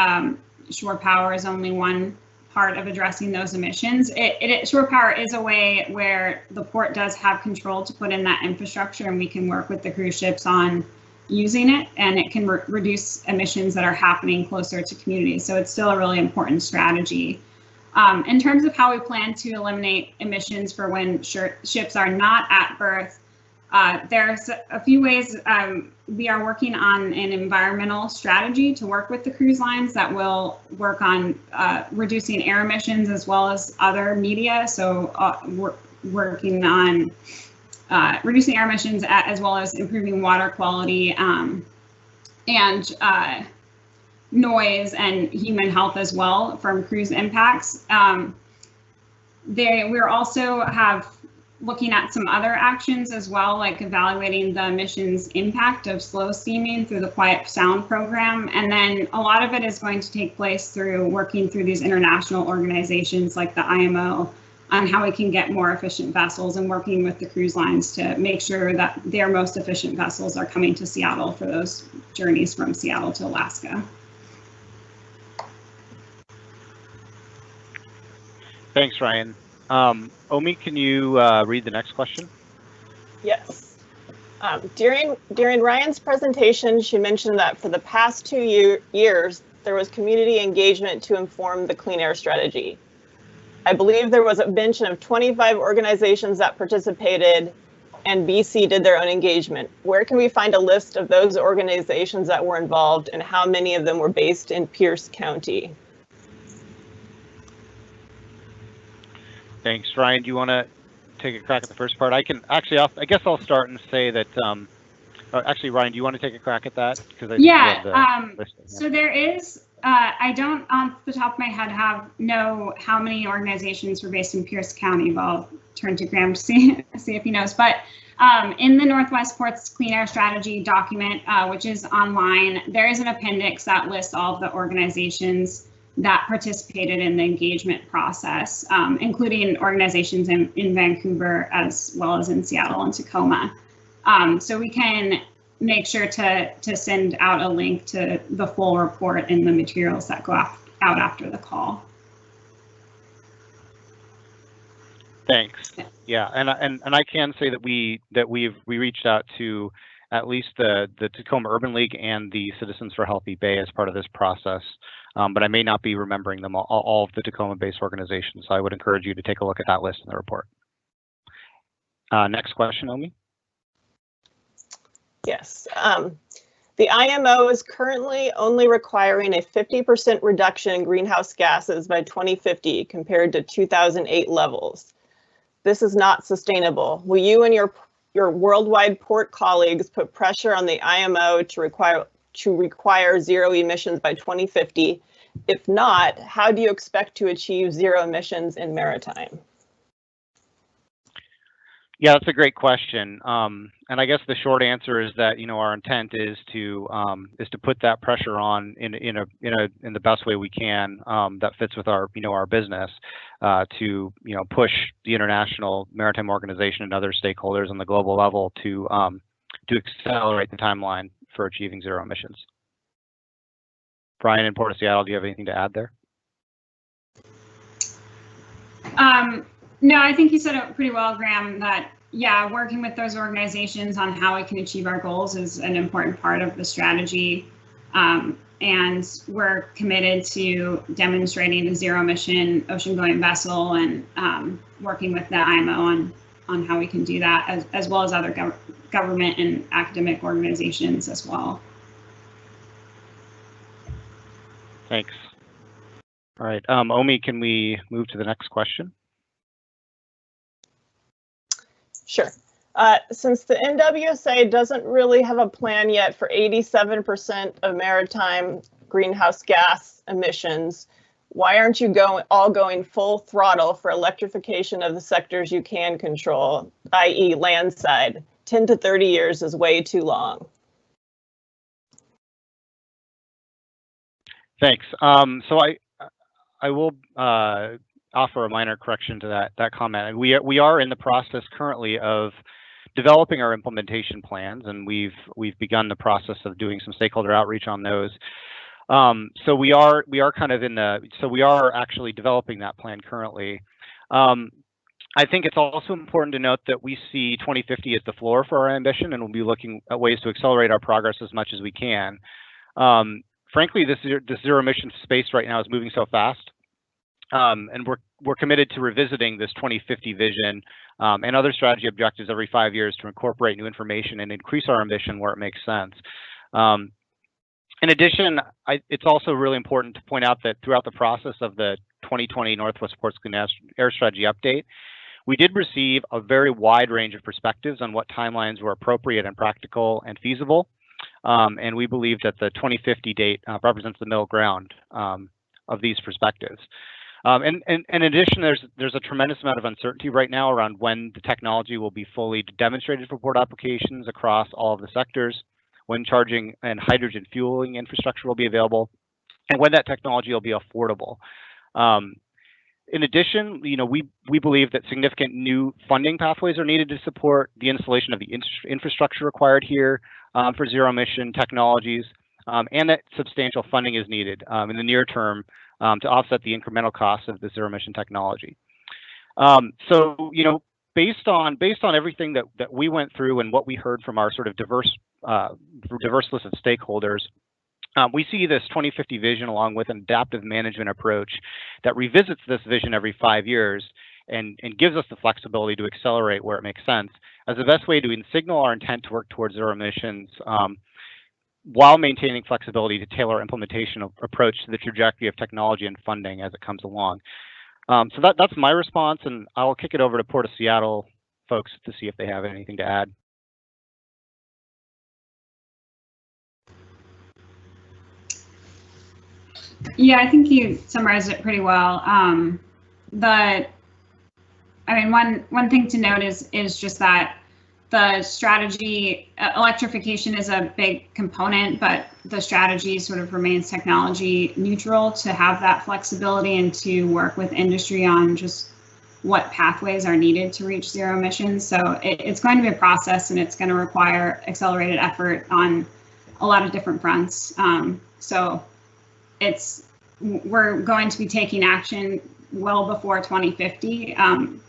shore power is only one part of addressing those emissions. Shore power is a way where the port does have control to put in that infrastructure, and we can work with the cruise ships on using it, and it can reduce emissions that are happening closer to communities. So it's still a really important strategy. In terms of how we plan to eliminate emissions for when ships are not at berth, There's a few ways we are working on an environmental strategy to work with the cruise lines that will work on reducing air emissions as well as other media. So we're working on reducing air emissions as well as improving water quality and noise and human health as well from cruise impacts. We're also looking at some other actions as well, like evaluating the emissions impact of slow steaming through the Quiet Sound program. And then a lot of it is going to take place through working through these international organizations like the IMO on how we can get more efficient vessels and working with the cruise lines to make sure that their most efficient vessels are coming to Seattle for those journeys from Seattle to Alaska. Thanks, Ryan. Omi, can you read the next question? Yes. During Ryan's presentation, she mentioned that for the past 2 years, there was community engagement to inform the clean air strategy. I believe there was a mention of 25 organizations that participated and BC did their own engagement. Where can we find a list of those organizations that were involved and how many of them were based in Pierce County? Thanks, Ryan. Do you want to take a crack at the first part? I can actually. I guess I'll start and say that. Actually, Ryan, do you want to take a crack at that? Because so there is. I don't, off the top of my head, know how many organizations were based in Pierce County. But I'll turn to Graham to see if he knows. But in the Northwest Ports Clean Air Strategy document, which is online, there is an appendix that lists all of the organizations that participated in the engagement process, including organizations in Vancouver as well as in Seattle and Tacoma. So we can make sure to send out a link to the full report in the materials that go out after the call. Thanks. Yeah, and I can say that we reached out to at least the Tacoma Urban League and the Citizens for Healthy Bay as part of this process. But I may not be remembering them all of the Tacoma-based organizations. So I would encourage you to take a look at that list in the report. Next question, Omi. Yes. The IMO is currently only requiring a 50% reduction in greenhouse gases by 2050 compared to 2008 levels. This is not sustainable. Will you and your worldwide port colleagues put pressure on the IMO to require zero emissions by 2050? If not, how do you expect to achieve zero emissions in maritime? Yeah, that's a great question. And I guess the short answer is that our intent is to put that pressure on in the best way we can that fits with our our business to push the International Maritime Organization and other stakeholders on the global level to accelerate the timeline for achieving zero emissions. Brian in Port of Seattle, do you have anything to add there? No, I think you said it pretty well, Graham, that, yeah, working with those organizations on how we can achieve our goals is an important part of the strategy. And we're committed to demonstrating a zero emission ocean going vessel and working with the IMO on how we can do that, as well as other government and academic organizations as well. Thanks. All right, Omi, can we move to the next question? Sure. Since the NWSA doesn't really have a plan yet for 87% of maritime greenhouse gas emissions, why aren't you all going full throttle for electrification of the sectors you can control, i.e. land side? 10 to 30 years is way too long. Thanks. So I will offer a minor correction to that comment. We are in the process currently of developing our implementation plans, and we've begun the process of doing some stakeholder outreach on those. So we are actually developing that plan currently. I think it's also important to note that we see 2050 as the floor for our ambition, and we'll be looking at ways to accelerate our progress as much as we can. Frankly, this zero emission space right now is moving so fast. And we're we're committed to revisiting this 2050 vision and other strategy objectives every 5 years to incorporate new information and increase our ambition where it makes sense. In addition, it's also really important to point out that throughout the process of the 2020 Northwest Ports Clean Air Strategy update, we did receive a very wide range of perspectives on what timelines were appropriate and practical and feasible. And we believe that the 2050 date represents the middle ground of these perspectives. And in addition, there's a tremendous amount of uncertainty right now around when the technology will be fully demonstrated for port applications across all of the sectors, when charging and hydrogen fueling infrastructure will be available, and when that technology will be affordable. In addition, we believe that significant new funding pathways are needed to support the installation of the infrastructure required here for zero emission technologies, and that substantial funding is needed in the near term to offset the incremental costs of the zero emission technology. So, based on everything that we went through and what we heard from our sort of diverse list of stakeholders, we see this 2050 vision along with an adaptive management approach that revisits this vision every 5 years and gives us the flexibility to accelerate where it makes sense as the best way to signal our intent to work towards zero emissions while maintaining flexibility to tailor implementation approach to the trajectory of technology and funding as it comes along. So that's my response, and I'll kick it over to Port of Seattle folks to see if they have anything to add. Yeah, I think you summarized it pretty well. One thing to note is just that the strategy, electrification is a big component, but the strategy sort of remains technology neutral to have that flexibility and to work with industry on just what pathways are needed to reach zero emissions. So it's going to be a process, and it's going to require accelerated effort on a lot of different fronts. So we're going to be taking action well before 2050,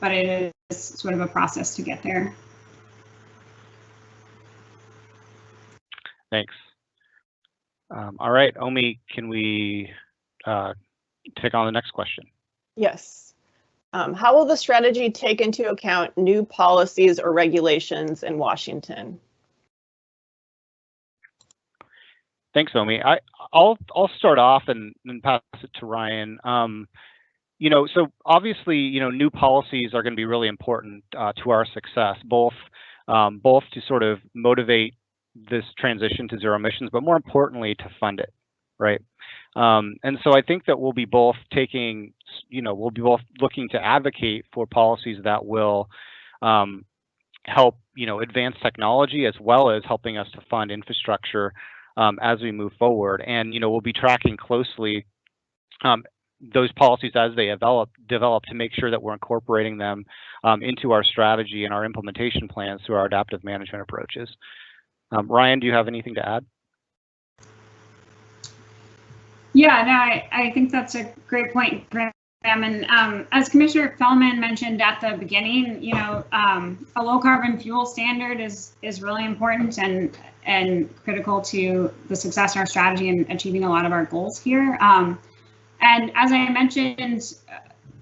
but it is sort of a process to get there. Thanks. All right, Omi, can we take on the next question? Yes. How will the strategy take into account new policies or regulations in Washington? Thanks, Omi. I'll start off and pass it to Ryan. So obviously, new policies are going to be really important to our success, both to sort of motivate this transition to zero emissions, but more importantly, to fund it, right? And so I think that we'll be both looking to advocate for policies that will help, advance technology as well as helping us to fund infrastructure as we move forward. And, we'll be tracking closely those policies as they develop to make sure that we're incorporating them into our strategy and our implementation plans through our adaptive management approaches. Ryan, do you have anything to add? Yeah, no, I think that's a great point, Graham. And as Commissioner Fellman mentioned at the beginning, a low carbon fuel standard is really important and critical to the success of our strategy and achieving a lot of our goals here. And as I mentioned,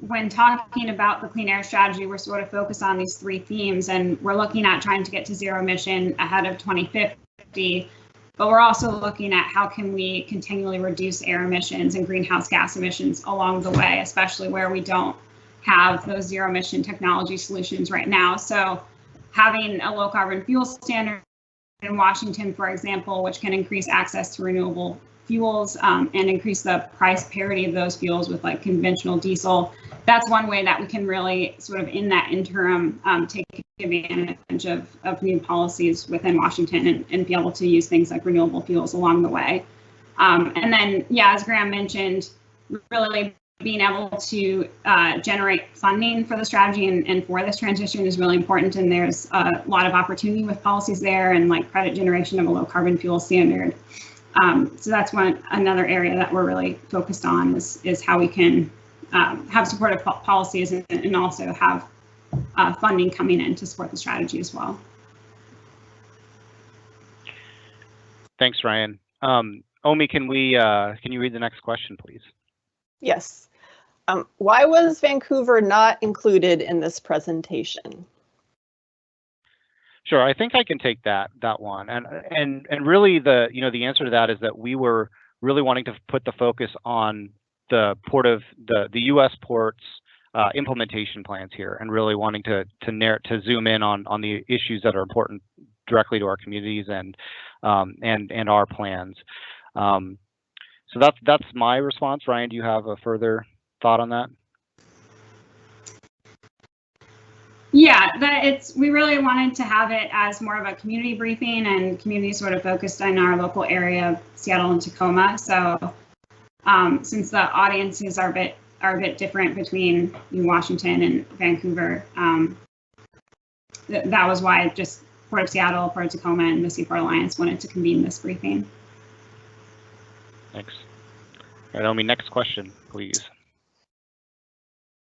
when talking about the clean air strategy, we're sort of focused on these three themes, and we're looking at trying to get to zero emission ahead of 2050. But we're also looking at how can we continually reduce air emissions and greenhouse gas emissions along the way, especially where we don't have those zero emission technology solutions right now. So having a low carbon fuel standard in Washington, for example, which can increase access to renewable fuels and increase the price parity of those fuels with like conventional diesel. That's one way that we can really sort of in that interim take advantage of new policies within Washington and be able to use things like renewable fuels along the way. And then, yeah, as Graham mentioned, really being able to generate funding for the strategy and for this transition is really important. And there's a lot of opportunity with policies there and like credit generation of a low carbon fuel standard. So that's another area that we're really focused on is how we can have supportive policies and also have funding coming in to support the strategy as well. Thanks, Ryan. Omi, can you read the next question, please? Yes. Why was Vancouver not included in this presentation? Sure, I think I can take that one. And really the answer to that is that we were really wanting to put the focus on the U.S. ports implementation plans here, and really wanting to zoom in on the issues that are important directly to our communities and our plans. So that's my response. Ryan, do you have a further thought on that? Yeah, we really wanted to have it as more of a community briefing, and community sort of focused on our local area, Seattle and Tacoma. So since the audiences are a bit different between Washington and Vancouver, that was why just Port of Seattle, Port of Tacoma, and the Seaport Alliance wanted to convene this briefing. Thanks. All right, Omi, next question, please.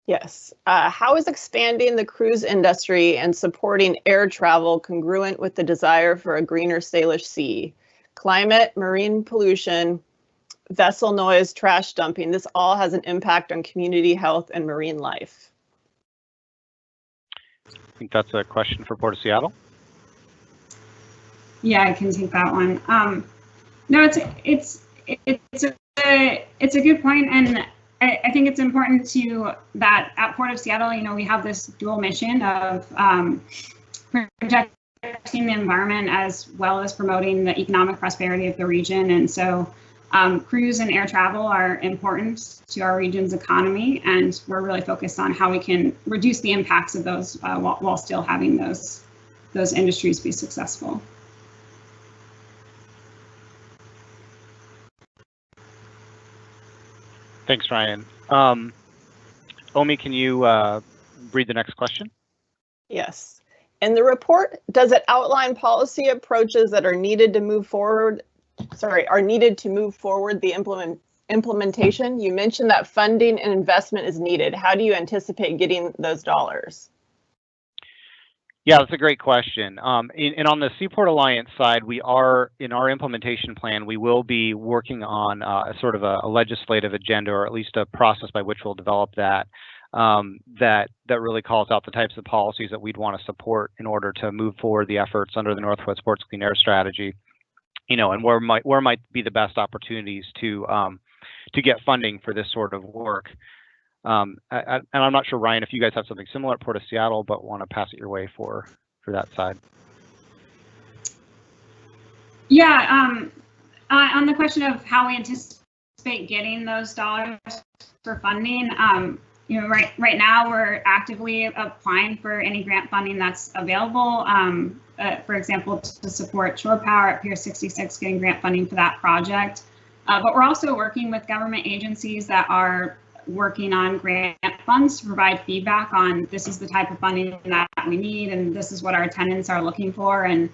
Yes. How is expanding the cruise industry and supporting air travel congruent with the desire for a greener Salish Sea? Climate, marine pollution, vessel noise, trash dumping, this all has an impact on community health and marine life. I think that's a question for Port of Seattle. Yeah, I can take that one. No, it's a good point, and I think it's important that at Port of Seattle, we have this dual mission of protecting the environment as well as promoting the economic prosperity of the region. And so cruise and air travel are important to our region's economy, and we're really focused on how we can reduce the impacts of those while still having those industries be successful. Thanks, Ryan. Omi, can you read the next question? Yes. In the report, does it outline policy approaches that are needed to move forward? The implementation? You mentioned that funding and investment is needed. How do you anticipate getting those dollars? Yeah, that's a great question. And on the Seaport Alliance side, we are, in our implementation plan, we will be working on a sort of a legislative agenda, or at least a process by which we'll develop that, that really calls out the types of policies that we'd want to support in order to move forward the efforts under the Northwest Ports Clean Air Strategy, and where might be the best opportunities to get funding for this sort of work. And I'm not sure, Ryan, if you guys have something similar at Port of Seattle, but want to pass it your way for that side. Yeah, on the question of how we anticipate getting those dollars for funding, right now we're actively applying for any grant funding that's available. For example, to support shore power at Pier 66, getting grant funding for that project. But we're also working with government agencies that are working on grant funds to provide feedback on this is the type of funding that we need, and this is what our tenants are looking for, and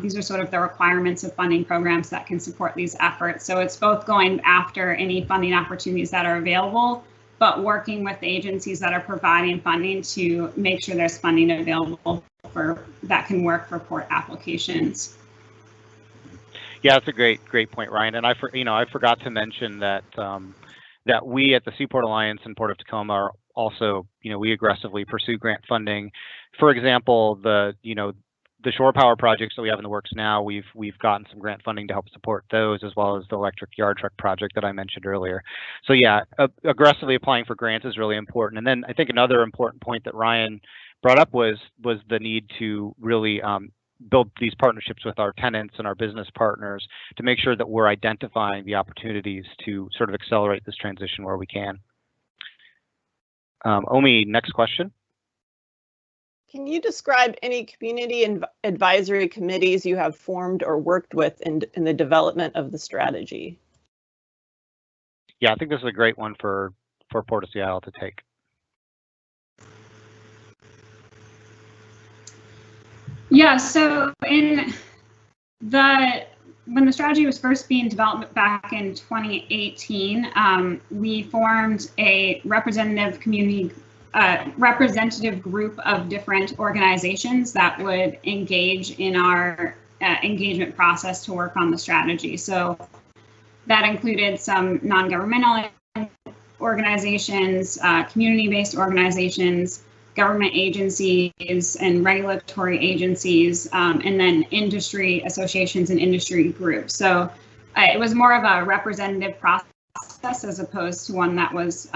these are sort of the requirements of funding programs that can support these efforts. So it's both going after any funding opportunities that are available, but working with the agencies that are providing funding to make sure there's funding available that can work for port applications. Yeah, that's a great point, Ryan. And I forgot to mention that that we at the Seaport Alliance and Port of Tacoma are also, we aggressively pursue grant funding. For example, the shore power projects that we have in the works now, we've gotten some grant funding to help support those, as well as the electric yard truck project that I mentioned earlier. So yeah, aggressively applying for grants is really important. And then I think another important point that Ryan brought up was the need to really build these partnerships with our tenants and our business partners to make sure that we're identifying the opportunities to sort of accelerate this transition where we can. Omi, next question. Can you describe any community advisory committees you have formed or worked with in the development of the strategy? Yeah, I think this is a great one for Port of Seattle to take. Yeah, so when the strategy was first being developed back in 2018, we formed a representative group of different organizations that would engage in our engagement process to work on the strategy. So that included some non-governmental organizations, community-based organizations, government agencies and regulatory agencies, and then industry associations and industry groups. So it was more of a representative process as opposed to one that was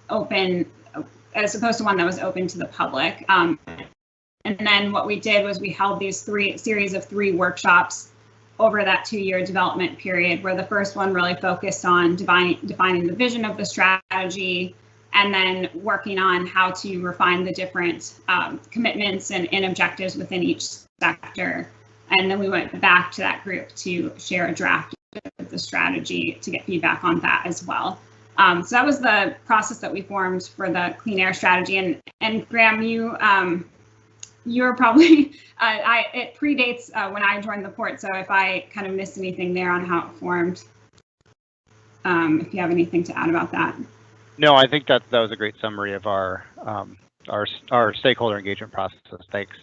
open to the public. And then what we did was we held these series of three workshops over that 2-year development period, where the first one really focused on defining the vision of the strategy, and then working on how to refine the different commitments and objectives within each sector. And then we went back to that group to share a draft of the strategy to get feedback on that as well. So that was the process that we formed for the clean air strategy. And Graham, you're probably, it predates when I joined the port, so if I kind of missed anything there on how it formed, if you have anything to add about that. No, I think that was a great summary of our stakeholder engagement process. Thanks.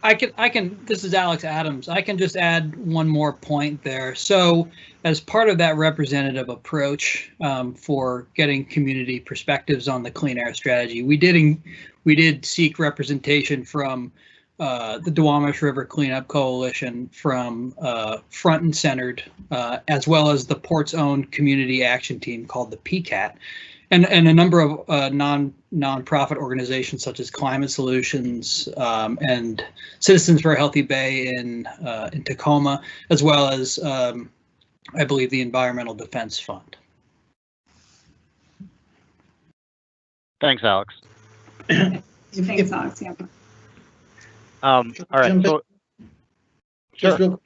I can, this is Alex Adams. I can just add one more point there. So as part of that representative approach for getting community perspectives on the clean air strategy, we did seek representation from the Duwamish River Cleanup Coalition, from Front and Centered, as well as the port's own community action team called the PCAT, and a number of nonprofit organizations such as Climate Solutions and Citizens for a Healthy Bay in Tacoma, as well as I believe the Environmental Defense Fund. Thanks, Alex. Thanks, Alex. Yeah. All right. So, sure.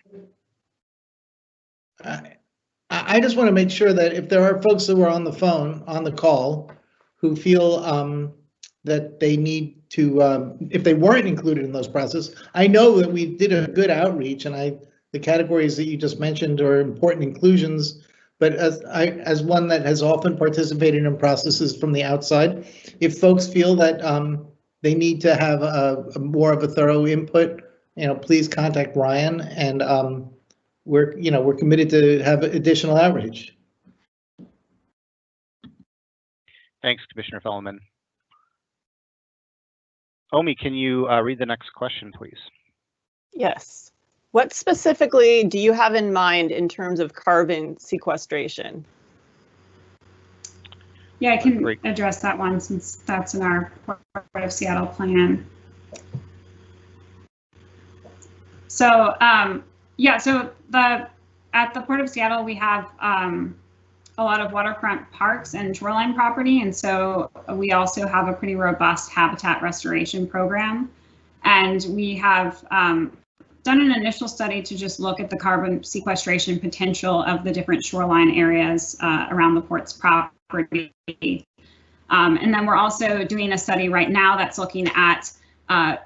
I just want to make sure that if there are folks who are on the phone, on the call, who feel that they need to, if they weren't included in those processes, I know that we did a good outreach, and the categories that you just mentioned are important inclusions. But as one that has often participated in processes from the outside, if folks feel that they need to have a more of a thorough input, please contact Ryan, and we're committed to have additional outreach. Thanks, Commissioner Fellman. Omi, can you read the next question, please? Yes. What specifically do you have in mind in terms of carbon sequestration? Yeah, I can address that one since that's in our Port of Seattle plan. So yeah, so at the Port of Seattle, we have a lot of waterfront parks and shoreline property, and so we also have a pretty robust habitat restoration program. And we have done an initial study to just look at the carbon sequestration potential of the different shoreline areas around the port's property. And then we're also doing a study right now that's looking at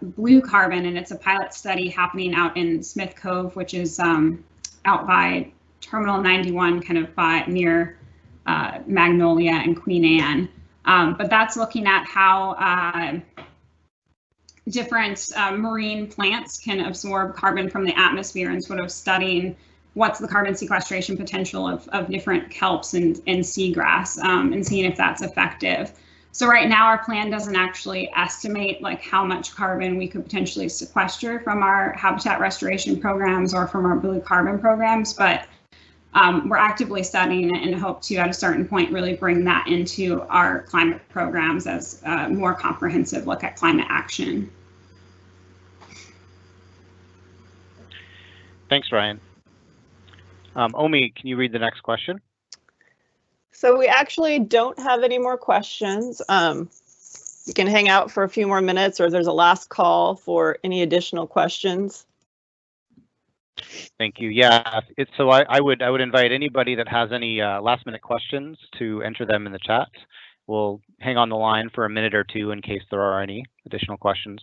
blue carbon, and it's a pilot study happening out in Smith Cove, which is out by Terminal 91, kind of near Magnolia and Queen Anne. But that's looking at how different marine plants can absorb carbon from the atmosphere, and sort of studying what's the carbon sequestration potential of different kelps and seagrass, and seeing if that's effective. So right now our plan doesn't actually estimate like how much carbon we could potentially sequester from our habitat restoration programs or from our blue carbon programs, but we're actively studying it and hope to, at a certain point, really bring that into our climate programs as a more comprehensive look at climate action. Thanks, Ryan. Omi, can you read the next question? So we actually don't have any more questions. You can hang out for a few more minutes, or there's a last call for any additional questions. Thank you. Yeah, so I would invite anybody that has any last minute questions to enter them in the chat. We'll hang on the line for a minute or two in case there are any additional questions.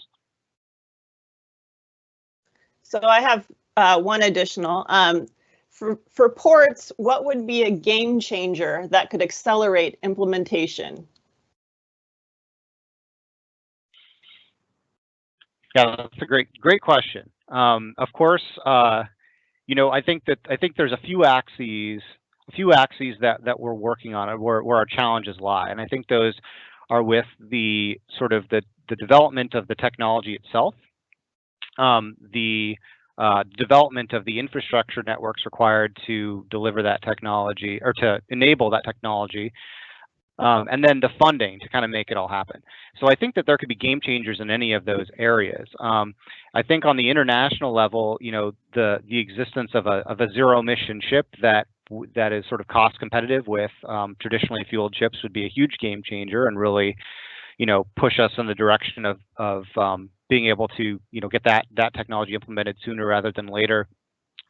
So I have one additional. For ports, what would be a game changer that could accelerate implementation? Yeah, that's a great question. Of course, I think there's a few axes few axes that we're working on, where our challenges lie, and I think those are with the sort of the development of the technology itself, the development of the infrastructure networks required to deliver that technology or to enable that technology, and then the funding to kind of make it all happen. So I think that there could be game changers in any of those areas. I think on the international level, you know, the existence of a zero emission ship that is sort of cost competitive with traditionally fueled ships would be a huge game changer and really, you know, push us in the direction of being able to, you know, get that technology implemented sooner rather than later.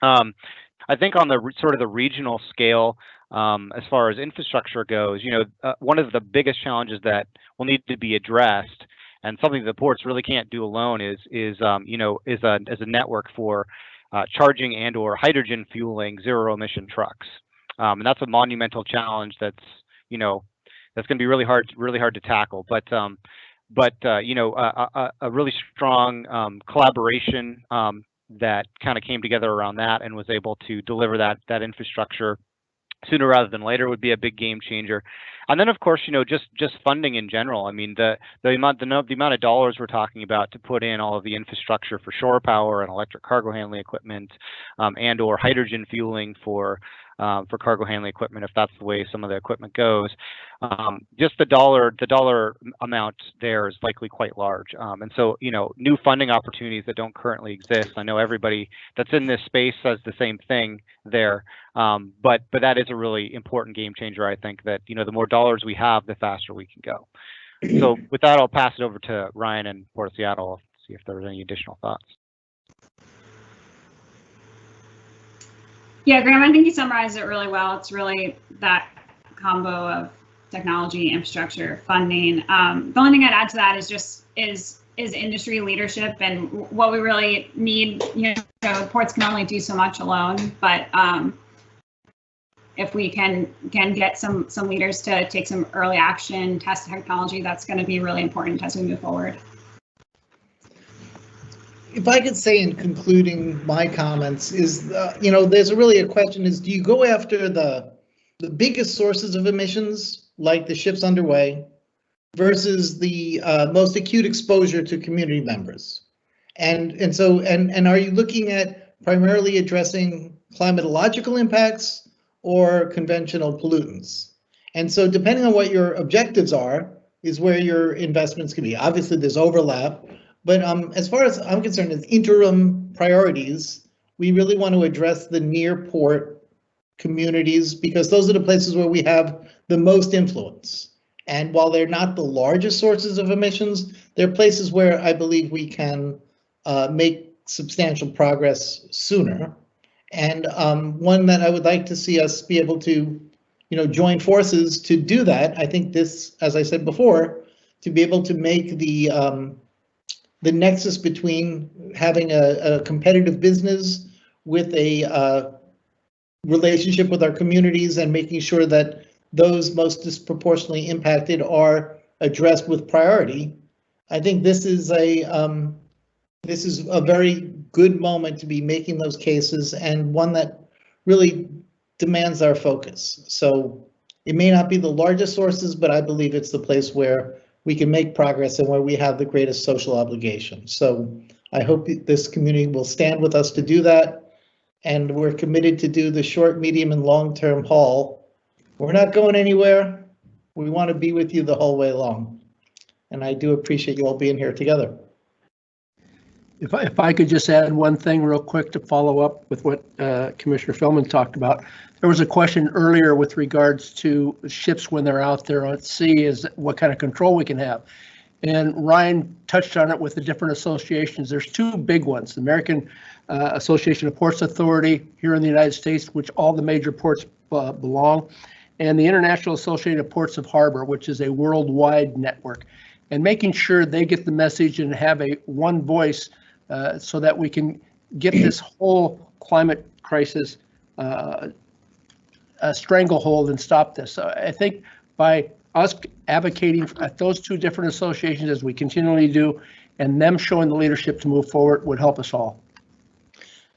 I think on the sort of the regional scale, as far as infrastructure goes, you know, one of the biggest challenges that will need to be addressed, and something the ports really can't do alone, is a network for charging and/or hydrogen fueling zero emission trucks, and that's a monumental challenge that's going to be really hard to tackle. But you know, a really strong collaboration that kind of came together around that and was able to deliver that infrastructure sooner rather than later would be a big game changer. And then, of course, you know, just funding in general. I mean, the amount of dollars we're talking about to put in all of the infrastructure for shore power and electric cargo handling equipment, and/or hydrogen fueling for cargo handling equipment, if that's the way some of the equipment goes. Just the dollar amount there is likely quite large. And so, you know, new funding opportunities that don't currently exist. I know everybody that's in this space says the same thing there. But that is a really important game changer. I think that, you know, the more dollars we have, the faster we can go. So with that, I'll pass it over to Ryan and Port of Seattle, see if there's any additional thoughts. Yeah, Graham, I think you summarized it really well. It's really that combo of technology, infrastructure, funding. The only thing I'd add to that is industry leadership, and what we really need. You know, ports can only do so much alone, but if we can get some leaders to take some early action, test technology, that's going to be really important as we move forward. If I could say in concluding my comments is, you know, there's really a question is, do you go after the biggest sources of emissions, like the ships underway, versus the most acute exposure to community members? And are you looking at primarily addressing climatological impacts or conventional pollutants? And so depending on what your objectives are is where your investments can be. Obviously there's overlap, but as far as I'm concerned, as interim priorities, we really want to address the near port communities because those are the places where we have the most influence. And while they're not the largest sources of emissions, they're places where I believe we can make substantial progress sooner. And one that I would like to see us be able to, you know, join forces to do that. I think this, as I said before, to be able to make the nexus between having a competitive business with a relationship with our communities and making sure that those most disproportionately impacted are addressed with priority. I think this is a very good moment to be making those cases, and one that really demands our focus. So it may not be the largest sources, but I believe it's the place where we can make progress and where we have the greatest social obligation. So I hope this community will stand with us to do that. And we're committed to do the short, medium, and long-term haul. We're not going anywhere. We want to be with you the whole way along. And I do appreciate you all being here together. If I could just add one thing real quick to follow up with what Commissioner Feldman talked about. There was a question earlier with regards to ships when they're out there at sea, is what kind of control we can have. And Ryan touched on it with the different associations. There's two big ones, the American Association of Ports Authority here in the United States, which all the major ports belong, and the International Association of Ports of Harbor, which is a worldwide network. And making sure they get the message and have a one voice so that we can get this whole climate crisis a stranglehold and stop this. So I think by us advocating at those two different associations as we continually do, and them showing the leadership to move forward would help us all.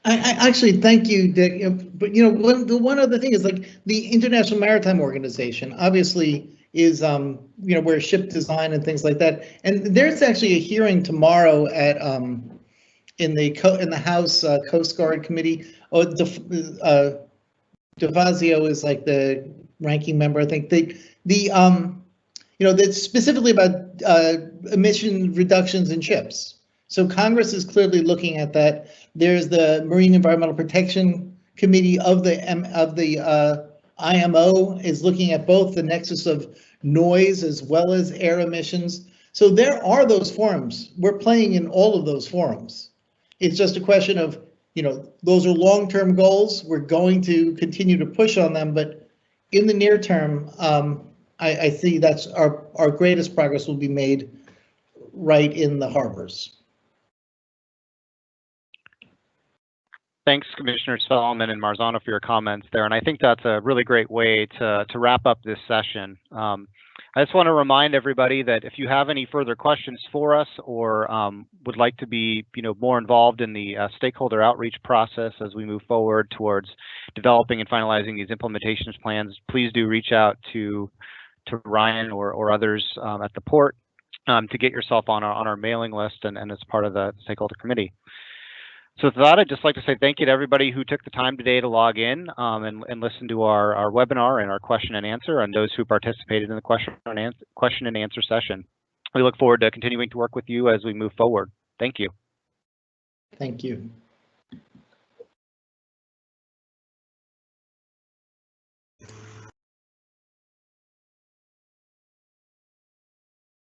I actually thank you, Dick. But one other thing is like the International Maritime Organization obviously is where ship design and things like that. And there's actually a hearing tomorrow at in the House Coast Guard Committee. Oh, DeFazio is like the ranking member. I think that's specifically about emission reductions in ships. So Congress is clearly looking at that. There's the Marine Environmental Protection Committee of the IMO is looking at both the nexus of noise as well as air emissions. So there are those forums. We're playing in all of those forums. It's just a question of, those are long-term goals. We're going to continue to push on them, but in the near term, I see that's our greatest progress will be made right in the harbors. Thanks, Commissioners Fellman and Marzano, for your comments there. And I think that's a really great way to wrap up this session. I just want to remind everybody that if you have any further questions for us or would like to be more involved in the stakeholder outreach process as we move forward towards developing and finalizing these implementations plans, please do reach out to Ryan or others at the port to get yourself on our mailing list and as part of the stakeholder committee. So with that, I'd just like to say thank you to everybody who took the time today to log in and listen to our webinar and our question and answer, and those who participated in the question and answer session. We look forward to continuing to work with you as we move forward. Thank you. Thank you.